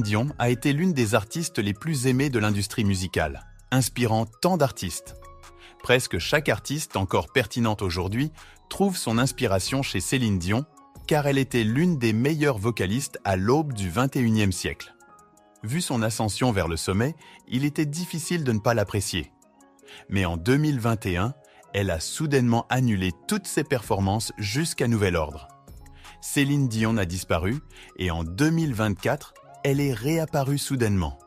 Dion a été l'une des artistes les plus aimées de l'industrie musicale, inspirant tant d'artistes. Presque chaque artiste, encore pertinente aujourd'hui, trouve son inspiration chez Céline Dion, car elle était l'une des meilleures vocalistes à l'aube du XXIe siècle. Vu son ascension vers le sommet, il était difficile de ne pas l'apprécier. Mais en 2021, elle a soudainement annulé toutes ses performances jusqu'à nouvel ordre. Céline Dion a disparu et en 2024, elle est réapparue soudainement.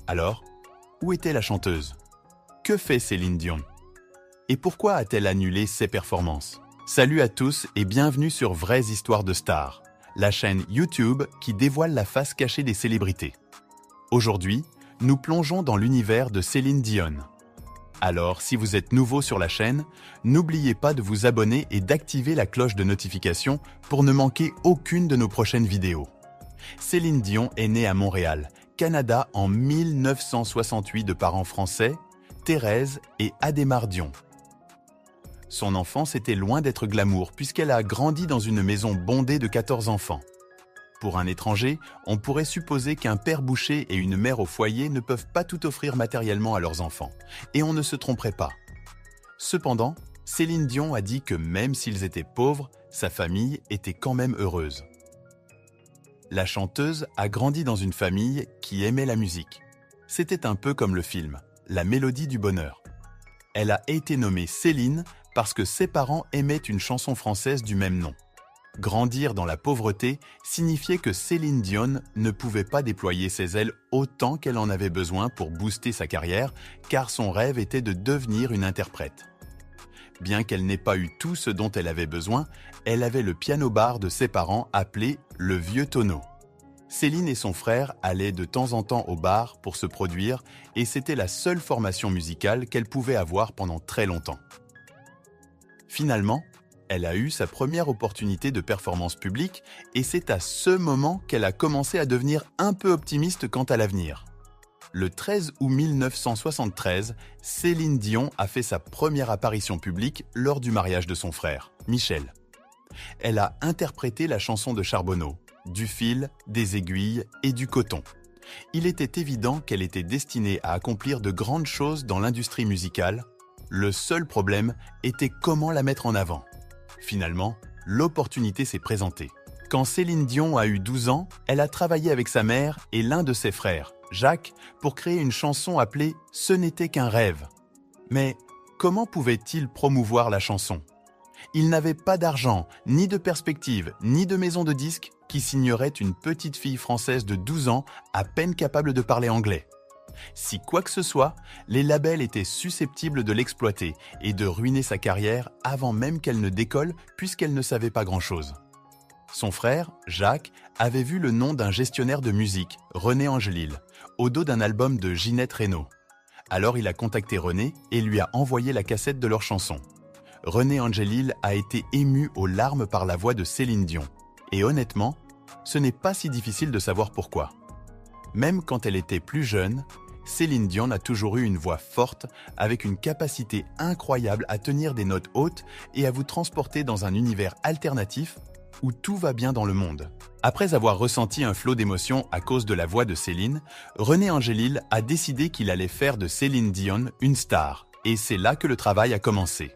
Alors, où était la chanteuse? Que fait Céline Dion? Et pourquoi a-t-elle annulé ses performances? Salut à tous et bienvenue sur Vraies Histoires de Stars, la chaîne YouTube qui dévoile la face cachée des célébrités. Aujourd'hui, nous plongeons dans l'univers de Céline Dion. Alors, si vous êtes nouveau sur la chaîne, n'oubliez pas de vous abonner et d'activer la cloche de notification pour ne manquer aucune de nos prochaines vidéos. Céline Dion est née à Montréal, Canada en 1968 de parents français, Thérèse et Adhémar Dion. Son enfance était loin d'être glamour puisqu'elle a grandi dans une maison bondée de 14 enfants. Pour un étranger, on pourrait supposer qu'un père boucher et une mère au foyer ne peuvent pas tout offrir matériellement à leurs enfants. Et on ne se tromperait pas. Cependant, Céline Dion a dit que même s'ils étaient pauvres, sa famille était quand même heureuse. La chanteuse a grandi dans une famille qui aimait la musique. C'était un peu comme le film, La Mélodie du Bonheur. Elle a été nommée Céline parce que ses parents aimaient une chanson française du même nom. Grandir dans la pauvreté signifiait que Céline Dion ne pouvait pas déployer ses ailes autant qu'elle en avait besoin pour booster sa carrière, car son rêve était de devenir une interprète. Bien qu'elle n'ait pas eu tout ce dont elle avait besoin, elle avait le piano-bar de ses parents appelé le Vieux Tonneau. Céline et son frère allaient de temps en temps au bar pour se produire et c'était la seule formation musicale qu'elle pouvait avoir pendant très longtemps. Finalement, elle a eu sa première opportunité de performance publique et c'est à ce moment qu'elle a commencé à devenir un peu optimiste quant à l'avenir. Le 13 août 1973, Céline Dion a fait sa première apparition publique lors du mariage de son frère, Michel. Elle a interprété la chanson de Charbonneau, du fil, des aiguilles et du coton. Il était évident qu'elle était destinée à accomplir de grandes choses dans l'industrie musicale. Le seul problème était comment la mettre en avant. Finalement, l'opportunité s'est présentée. Quand Céline Dion a eu 12 ans, elle a travaillé avec sa mère et l'un de ses frères, Jacques, pour créer une chanson appelée « Ce n'était qu'un rêve ». Mais comment pouvait-il promouvoir la chanson? Il n'avait pas d'argent, ni de perspective, ni de maison de disques qui signerait une petite fille française de 12 ans à peine capable de parler anglais. Si quoi que ce soit, les labels étaient susceptibles de l'exploiter et de ruiner sa carrière avant même qu'elle ne décolle puisqu'elle ne savait pas grand-chose. Son frère, Jacques, avait vu le nom d'un gestionnaire de musique, René Angélil, au dos d'un album de Ginette Renaud. Alors il a contacté René et lui a envoyé la cassette de leur chanson. René Angélil a été ému aux larmes par la voix de Céline Dion. Et honnêtement, ce n'est pas si difficile de savoir pourquoi. Même quand elle était plus jeune, Céline Dion a toujours eu une voix forte avec une capacité incroyable à tenir des notes hautes et à vous transporter dans un univers alternatif où tout va bien dans le monde. Après avoir ressenti un flot d'émotions à cause de la voix de Céline, René Angélil a décidé qu'il allait faire de Céline Dion une star et c'est là que le travail a commencé.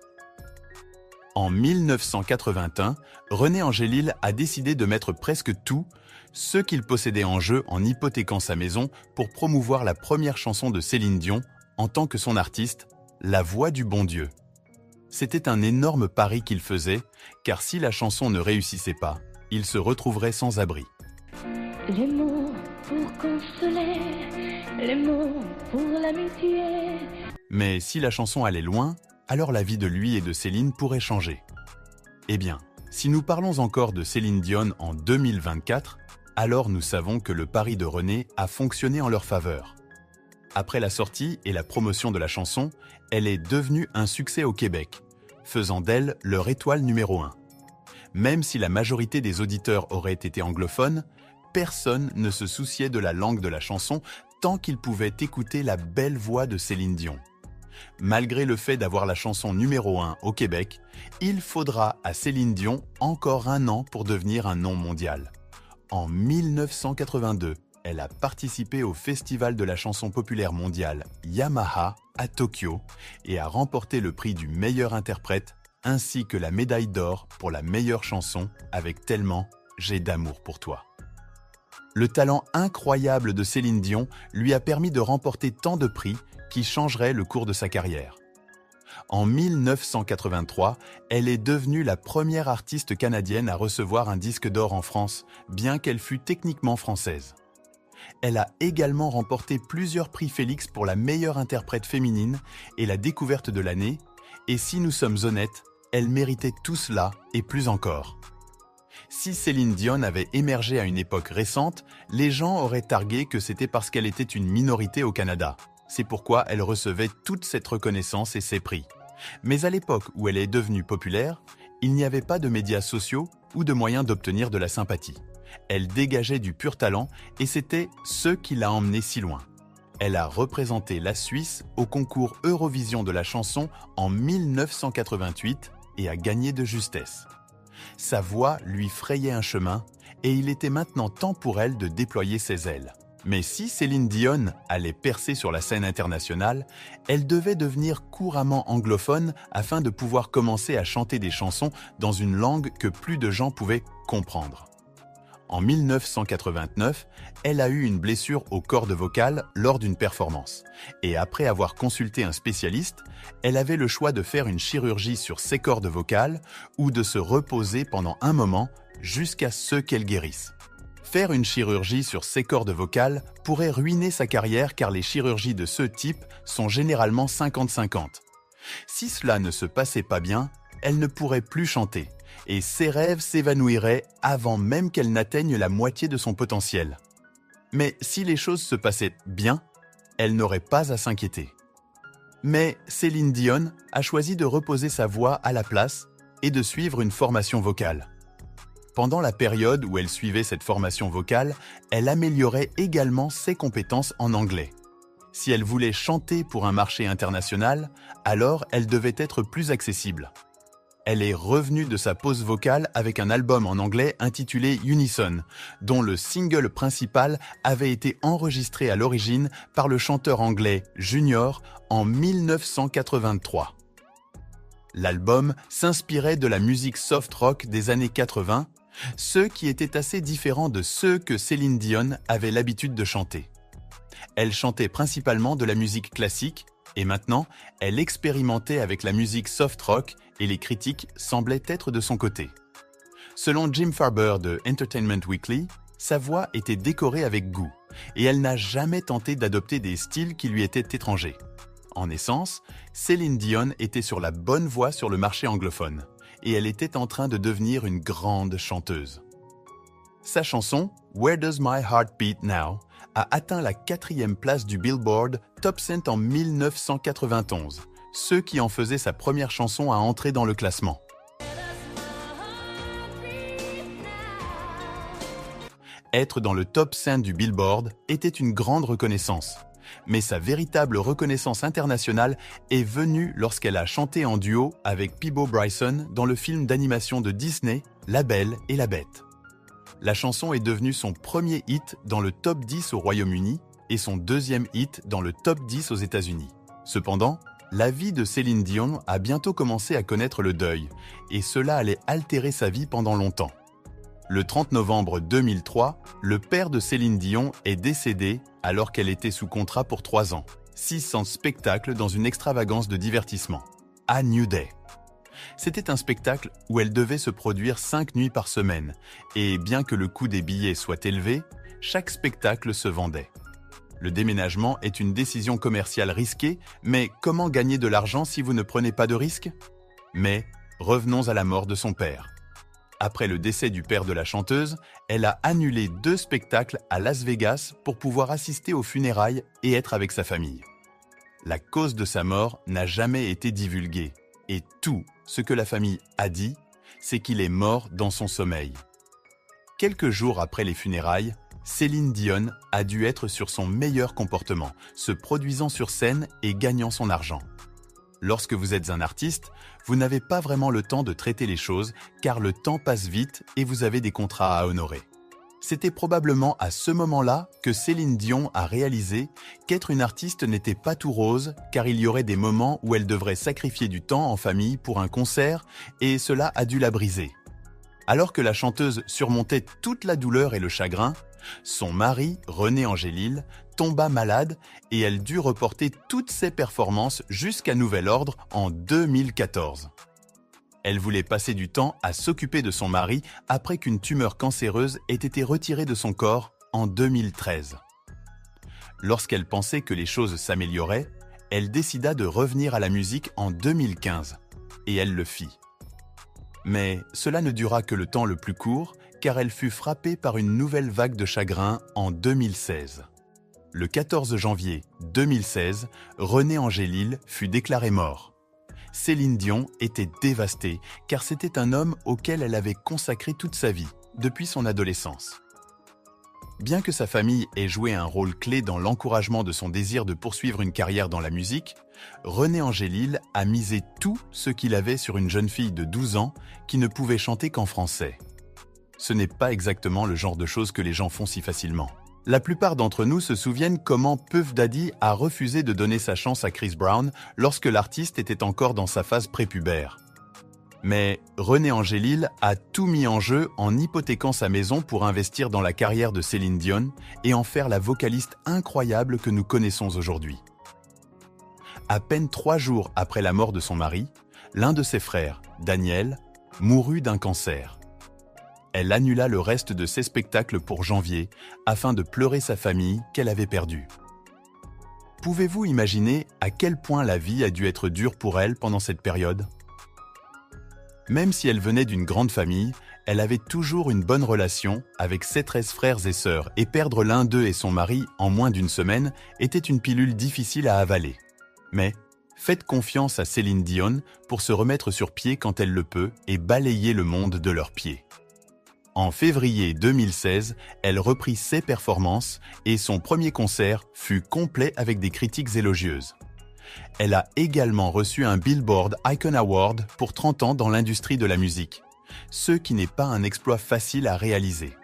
En 1981, René Angélil a décidé de mettre presque tout ce qu'il possédait en jeu en hypothéquant sa maison pour promouvoir la première chanson de Céline Dion en tant que son artiste, La Voix du Bon Dieu. C'était un énorme pari qu'il faisait, car si la chanson ne réussissait pas, il se retrouverait sans abri. Les mots pour consoler, les mots pour l'amitié. Mais si la chanson allait loin, alors la vie de lui et de Céline pourrait changer. Eh bien, si nous parlons encore de Céline Dion en 2024, alors nous savons que le pari de René a fonctionné en leur faveur. Après la sortie et la promotion de la chanson, elle est devenue un succès au Québec, faisant d'elle leur étoile numéro 1. Même si la majorité des auditeurs auraient été anglophones, personne ne se souciait de la langue de la chanson tant qu'ils pouvaient écouter la belle voix de Céline Dion. Malgré le fait d'avoir la chanson numéro 1 au Québec, il faudra à Céline Dion encore un an pour devenir un nom mondial. En 1982, elle a participé au Festival de la chanson populaire mondiale Yamaha à Tokyo et a remporté le prix du meilleur interprète ainsi que la médaille d'or pour la meilleure chanson avec Tellement j'ai d'amour pour toi. Le talent incroyable de Céline Dion lui a permis de remporter tant de prix qui changeraient le cours de sa carrière. En 1983, elle est devenue la première artiste canadienne à recevoir un disque d'or en France, bien qu'elle fût techniquement française. Elle a également remporté plusieurs prix Félix pour la meilleure interprète féminine et la découverte de l'année, et si nous sommes honnêtes, elle méritait tout cela et plus encore. Si Céline Dion avait émergé à une époque récente, les gens auraient targué que c'était parce qu'elle était une minorité au Canada. C'est pourquoi elle recevait toute cette reconnaissance et ces prix. Mais à l'époque où elle est devenue populaire, il n'y avait pas de médias sociaux ou de moyens d'obtenir de la sympathie. Elle dégageait du pur talent et c'était ce qui l'a emmenée si loin. Elle a représenté la Suisse au concours Eurovision de la chanson en 1988 et a gagné de justesse. Sa voix lui frayait un chemin et il était maintenant temps pour elle de déployer ses ailes. Mais si Céline Dion allait percer sur la scène internationale, elle devait devenir couramment anglophone afin de pouvoir commencer à chanter des chansons dans une langue que plus de gens pouvaient comprendre. En 1989, elle a eu une blessure aux cordes vocales lors d'une performance. Et après avoir consulté un spécialiste, elle avait le choix de faire une chirurgie sur ses cordes vocales ou de se reposer pendant un moment jusqu'à ce qu'elle guérisse. Faire une chirurgie sur ses cordes vocales pourrait ruiner sa carrière car les chirurgies de ce type sont généralement 50-50. Si cela ne se passait pas bien, elle ne pourrait plus chanter et ses rêves s'évanouiraient avant même qu'elle n'atteigne la moitié de son potentiel. Mais si les choses se passaient bien, elle n'aurait pas à s'inquiéter. Mais Céline Dion a choisi de reposer sa voix à la place et de suivre une formation vocale. Pendant la période où elle suivait cette formation vocale, elle améliorait également ses compétences en anglais. Si elle voulait chanter pour un marché international, alors elle devait être plus accessible. Elle est revenue de sa pause vocale avec un album en anglais intitulé Unison, dont le single principal avait été enregistré à l'origine par le chanteur anglais Junior en 1983. L'album s'inspirait de la musique soft rock des années 80, ceux qui étaient assez différents de ceux que Céline Dion avait l'habitude de chanter. Elle chantait principalement de la musique classique et maintenant, elle expérimentait avec la musique soft rock et les critiques semblaient être de son côté. Selon Jim Farber de Entertainment Weekly, sa voix était décorée avec goût et elle n'a jamais tenté d'adopter des styles qui lui étaient étrangers. En essence, Céline Dion était sur la bonne voie sur le marché anglophone. Et elle était en train de devenir une grande chanteuse. Sa chanson « Where Does My Heart Beat Now » a atteint la 4e place du Billboard Top 100 en 1991, ce qui en faisait sa première chanson à entrer dans le classement. Être dans le Top 100 du Billboard était une grande reconnaissance. Mais sa véritable reconnaissance internationale est venue lorsqu'elle a chanté en duo avec Peabo Bryson dans le film d'animation de Disney, La Belle et la Bête. La chanson est devenue son premier hit dans le top 10 au Royaume-Uni et son deuxième hit dans le top 10 aux États-Unis. Cependant, la vie de Céline Dion a bientôt commencé à connaître le deuil et cela allait altérer sa vie pendant longtemps. Le 30 novembre 2003, le père de Céline Dion est décédé alors qu'elle était sous contrat pour 3 ans. 600 spectacles dans une extravagance de divertissement. A New Day. C'était un spectacle où elle devait se produire 5 nuits par semaine, et bien que le coût des billets soit élevé, chaque spectacle se vendait. Le déménagement est une décision commerciale risquée, mais comment gagner de l'argent si vous ne prenez pas de risques ? Mais revenons à la mort de son père. Après le décès du père de la chanteuse, elle a annulé 2 spectacles à Las Vegas pour pouvoir assister aux funérailles et être avec sa famille. La cause de sa mort n'a jamais été divulguée, et tout ce que la famille a dit, c'est qu'il est mort dans son sommeil. Quelques jours après les funérailles, Céline Dion a dû être sur son meilleur comportement, se produisant sur scène et gagnant son argent. Lorsque vous êtes un artiste, vous n'avez pas vraiment le temps de traiter les choses car le temps passe vite et vous avez des contrats à honorer. C'était probablement à ce moment-là que Céline Dion a réalisé qu'être une artiste n'était pas tout rose, car il y aurait des moments où elle devrait sacrifier du temps en famille pour un concert, et cela a dû la briser. Alors que la chanteuse surmontait toute la douleur et le chagrin, son mari, René Angélil, tomba malade et elle dut reporter toutes ses performances jusqu'à nouvel ordre en 2014. Elle voulait passer du temps à s'occuper de son mari après qu'une tumeur cancéreuse ait été retirée de son corps en 2013. Lorsqu'elle pensait que les choses s'amélioraient, elle décida de revenir à la musique en 2015, et elle le fit. Mais cela ne dura que le temps le plus court, car elle fut frappée par une nouvelle vague de chagrin en 2016. Le 14 janvier 2016, René Angélil fut déclaré mort. Céline Dion était dévastée, car c'était un homme auquel elle avait consacré toute sa vie, depuis son adolescence. Bien que sa famille ait joué un rôle clé dans l'encouragement de son désir de poursuivre une carrière dans la musique, René Angélil a misé tout ce qu'il avait sur une jeune fille de 12 ans qui ne pouvait chanter qu'en français. Ce n'est pas exactement le genre de choses que les gens font si facilement. La plupart d'entre nous se souviennent comment Puff Daddy a refusé de donner sa chance à Chris Brown lorsque l'artiste était encore dans sa phase prépubère. Mais René Angélil a tout mis en jeu en hypothéquant sa maison pour investir dans la carrière de Céline Dion et en faire la vocaliste incroyable que nous connaissons aujourd'hui. À peine 3 jours après la mort de son mari, l'un de ses frères, Daniel, mourut d'un cancer. Elle annula le reste de ses spectacles pour janvier afin de pleurer sa famille qu'elle avait perdue. Pouvez-vous imaginer à quel point la vie a dû être dure pour elle pendant cette période ? Même si elle venait d'une grande famille, elle avait toujours une bonne relation avec ses 13 frères et sœurs, et perdre l'un d'eux et son mari en moins d'une semaine était une pilule difficile à avaler. Mais faites confiance à Céline Dion pour se remettre sur pied quand elle le peut et balayer le monde de leurs pieds. En février 2016, elle reprit ses performances et son premier concert fut complet avec des critiques élogieuses. Elle a également reçu un Billboard Icon Award pour 30 ans dans l'industrie de la musique, ce qui n'est pas un exploit facile à réaliser.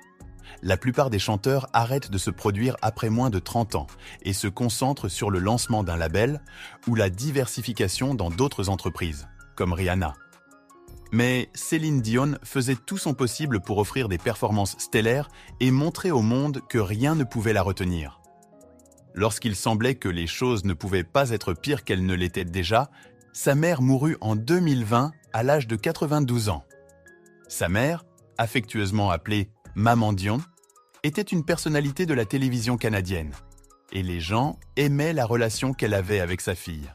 La plupart des chanteurs arrêtent de se produire après moins de 30 ans et se concentrent sur le lancement d'un label ou la diversification dans d'autres entreprises, comme Rihanna. Mais Céline Dion faisait tout son possible pour offrir des performances stellaires et montrer au monde que rien ne pouvait la retenir. Lorsqu'il semblait que les choses ne pouvaient pas être pires qu'elles ne l'étaient déjà, sa mère mourut en 2020 à l'âge de 92 ans. Sa mère, affectueusement appelée Maman Dion, était une personnalité de la télévision canadienne, et les gens aimaient la relation qu'elle avait avec sa fille.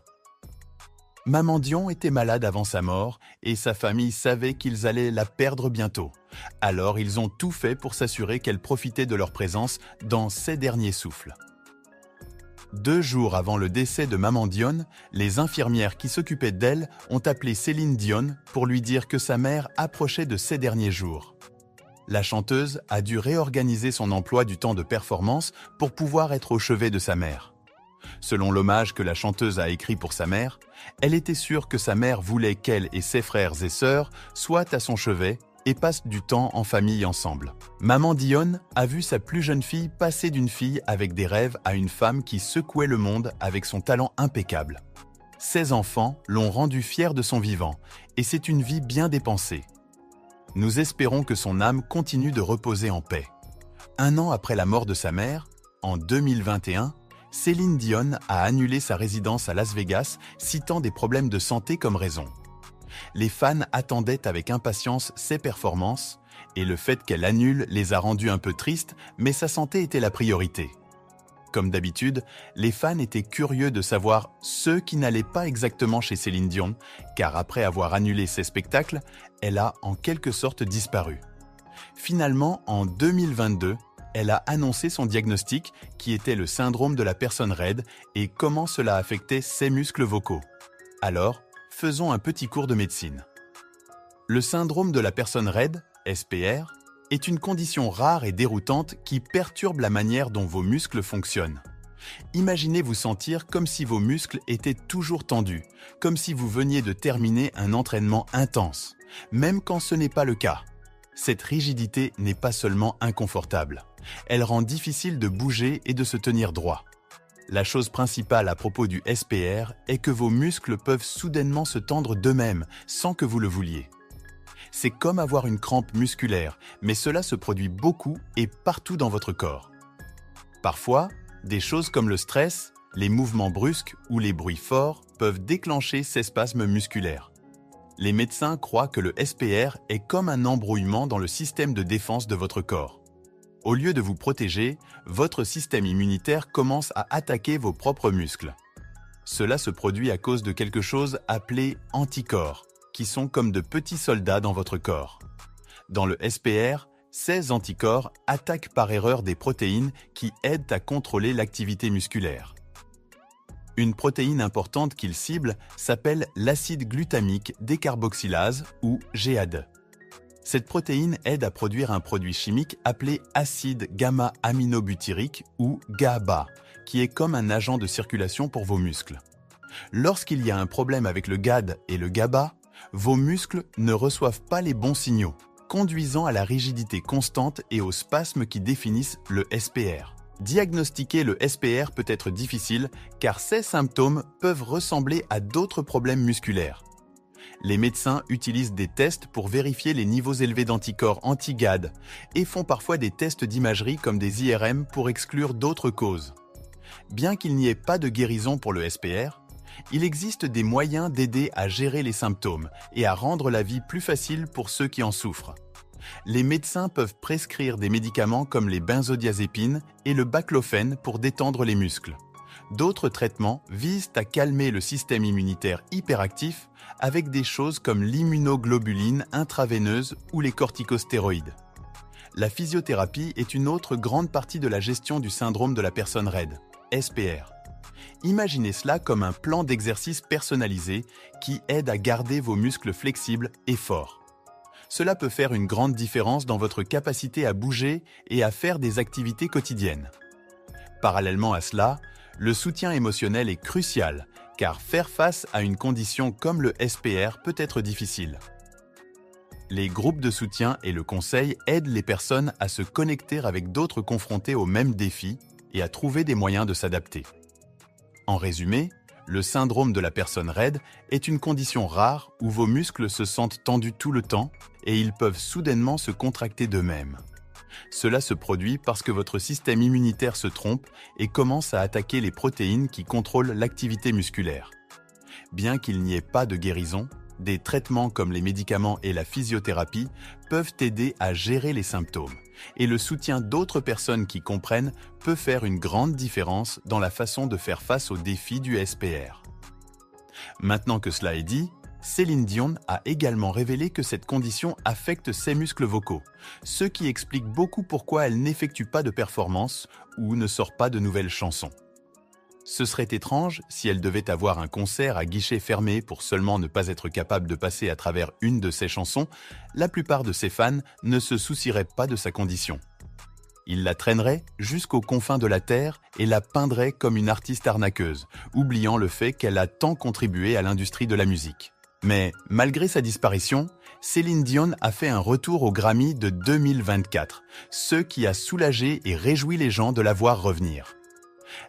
Maman Dion était malade avant sa mort et sa famille savait qu'ils allaient la perdre bientôt. Alors ils ont tout fait pour s'assurer qu'elle profitait de leur présence dans ses derniers souffles. 2 jours avant le décès de Maman Dion, les infirmières qui s'occupaient d'elle ont appelé Céline Dion pour lui dire que sa mère approchait de ses derniers jours. La chanteuse a dû réorganiser son emploi du temps de performance pour pouvoir être au chevet de sa mère. Selon l'hommage que la chanteuse a écrit pour sa mère, elle était sûre que sa mère voulait qu'elle et ses frères et sœurs soient à son chevet et passent du temps en famille ensemble. Maman Dion a vu sa plus jeune fille passer d'une fille avec des rêves à une femme qui secouait le monde avec son talent impeccable. Ses enfants l'ont rendue fière de son vivant et c'est une vie bien dépensée. Nous espérons que son âme continue de reposer en paix. 1 an après la mort de sa mère, en 2021, Céline Dion a annulé sa résidence à Las Vegas, citant des problèmes de santé comme raison. Les fans attendaient avec impatience ses performances, et le fait qu'elle annule les a rendus un peu tristes, mais sa santé était la priorité. Comme d'habitude, les fans étaient curieux de savoir ce qui n'allait pas exactement chez Céline Dion, car après avoir annulé ses spectacles, elle a en quelque sorte disparu. Finalement, en 2022, elle a annoncé son diagnostic qui était le syndrome de la personne raide et comment cela affectait ses muscles vocaux. Alors, faisons un petit cours de médecine. Le syndrome de la personne raide, SPR, est une condition rare et déroutante qui perturbe la manière dont vos muscles fonctionnent. Imaginez vous sentir comme si vos muscles étaient toujours tendus, comme si vous veniez de terminer un entraînement intense, même quand ce n'est pas le cas. Cette rigidité n'est pas seulement inconfortable, elle rend difficile de bouger et de se tenir droit. La chose principale à propos du SPR est que vos muscles peuvent soudainement se tendre d'eux-mêmes sans que vous le vouliez. C'est comme avoir une crampe musculaire, mais cela se produit beaucoup et partout dans votre corps. Parfois, des choses comme le stress, les mouvements brusques ou les bruits forts peuvent déclencher ces spasmes musculaires. Les médecins croient que le SPR est comme un embrouillement dans le système de défense de votre corps. Au lieu de vous protéger, votre système immunitaire commence à attaquer vos propres muscles. Cela se produit à cause de quelque chose appelé anticorps, qui sont comme de petits soldats dans votre corps. Dans le SPR, ces anticorps attaquent par erreur des protéines qui aident à contrôler l'activité musculaire. Une protéine importante qu'ils ciblent s'appelle l'acide glutamique décarboxylase ou GAD. Cette protéine aide à produire un produit chimique appelé acide gamma-aminobutyrique ou GABA, qui est comme un agent de circulation pour vos muscles. Lorsqu'il y a un problème avec le GAD et le GABA, vos muscles ne reçoivent pas les bons signaux, conduisant à la rigidité constante et aux spasmes qui définissent le SPR. Diagnostiquer le SPR peut être difficile car ces symptômes peuvent ressembler à d'autres problèmes musculaires. Les médecins utilisent des tests pour vérifier les niveaux élevés d'anticorps anti-GAD et font parfois des tests d'imagerie comme des IRM pour exclure d'autres causes. Bien qu'il n'y ait pas de guérison pour le SPR, il existe des moyens d'aider à gérer les symptômes et à rendre la vie plus facile pour ceux qui en souffrent. Les médecins peuvent prescrire des médicaments comme les benzodiazépines et le baclofène pour détendre les muscles. D'autres traitements visent à calmer le système immunitaire hyperactif avec des choses comme l'immunoglobuline intraveineuse ou les corticostéroïdes. La physiothérapie est une autre grande partie de la gestion du syndrome de la personne raide, SPR. Imaginez cela comme un plan d'exercice personnalisé qui aide à garder vos muscles flexibles et forts. Cela peut faire une grande différence dans votre capacité à bouger et à faire des activités quotidiennes. Parallèlement à cela, le soutien émotionnel est crucial, car faire face à une condition comme le SPR peut être difficile. Les groupes de soutien et le conseil aident les personnes à se connecter avec d'autres confrontés aux mêmes défis et à trouver des moyens de s'adapter. En résumé, le syndrome de la personne raide est une condition rare où vos muscles se sentent tendus tout le temps et ils peuvent soudainement se contracter d'eux-mêmes. Cela se produit parce que votre système immunitaire se trompe et commence à attaquer les protéines qui contrôlent l'activité musculaire. Bien qu'il n'y ait pas de guérison, des traitements comme les médicaments et la physiothérapie peuvent aider à gérer les symptômes, et le soutien d'autres personnes qui comprennent peut faire une grande différence dans la façon de faire face aux défis du SPR. Maintenant que cela est dit, Céline Dion a également révélé que cette condition affecte ses muscles vocaux, ce qui explique beaucoup pourquoi elle n'effectue pas de performances ou ne sort pas de nouvelles chansons. Ce serait étrange si elle devait avoir un concert à guichet fermé pour seulement ne pas être capable de passer à travers une de ses chansons. La plupart de ses fans ne se soucieraient pas de sa condition. Ils la traîneraient jusqu'aux confins de la Terre et la peindraient comme une artiste arnaqueuse, oubliant le fait qu'elle a tant contribué à l'industrie de la musique. Mais malgré sa disparition, Céline Dion a fait un retour au Grammy de 2024, ce qui a soulagé et réjoui les gens de la voir revenir.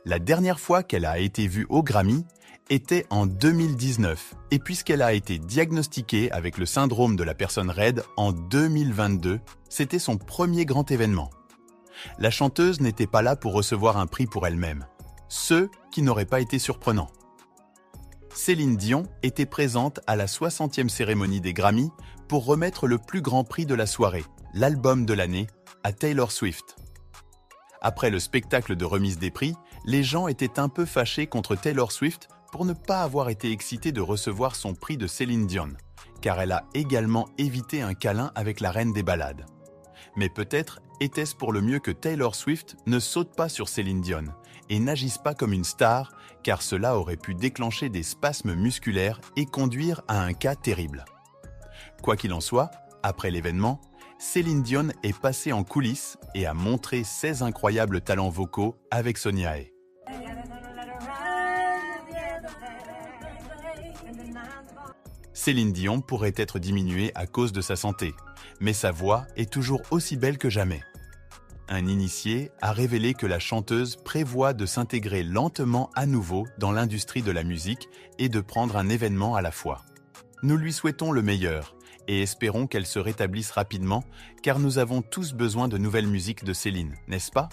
La dernière fois qu'elle a été vue au Grammy était en 2019, et puisqu'elle a été diagnostiquée avec le syndrome de la personne raide en 2022, c'était son premier grand événement. La chanteuse n'était pas là pour recevoir un prix pour elle-même, ce qui n'aurait pas été surprenant. Céline Dion était présente à la 60e cérémonie des Grammy pour remettre le plus grand prix de la soirée, l'album de l'année, à Taylor Swift. Après le spectacle de remise des prix, les gens étaient un peu fâchés contre Taylor Swift pour ne pas avoir été excitée de recevoir son prix de Céline Dion, car elle a également évité un câlin avec la reine des ballades. Mais peut-être était-ce pour le mieux que Taylor Swift ne saute pas sur Céline Dion et n'agisse pas comme une star, car cela aurait pu déclencher des spasmes musculaires et conduire à un cas terrible. Quoi qu'il en soit, après l'événement, Céline Dion est passée en coulisses et a montré ses incroyables talents vocaux avec Sonia Hay. Céline Dion pourrait être diminuée à cause de sa santé, mais sa voix est toujours aussi belle que jamais. Un initié a révélé que la chanteuse prévoit de s'intégrer lentement à nouveau dans l'industrie de la musique et de prendre un événement à la fois. Nous lui souhaitons le meilleur et espérons qu'elle se rétablisse rapidement car nous avons tous besoin de nouvelles musiques de Céline, n'est-ce pas ?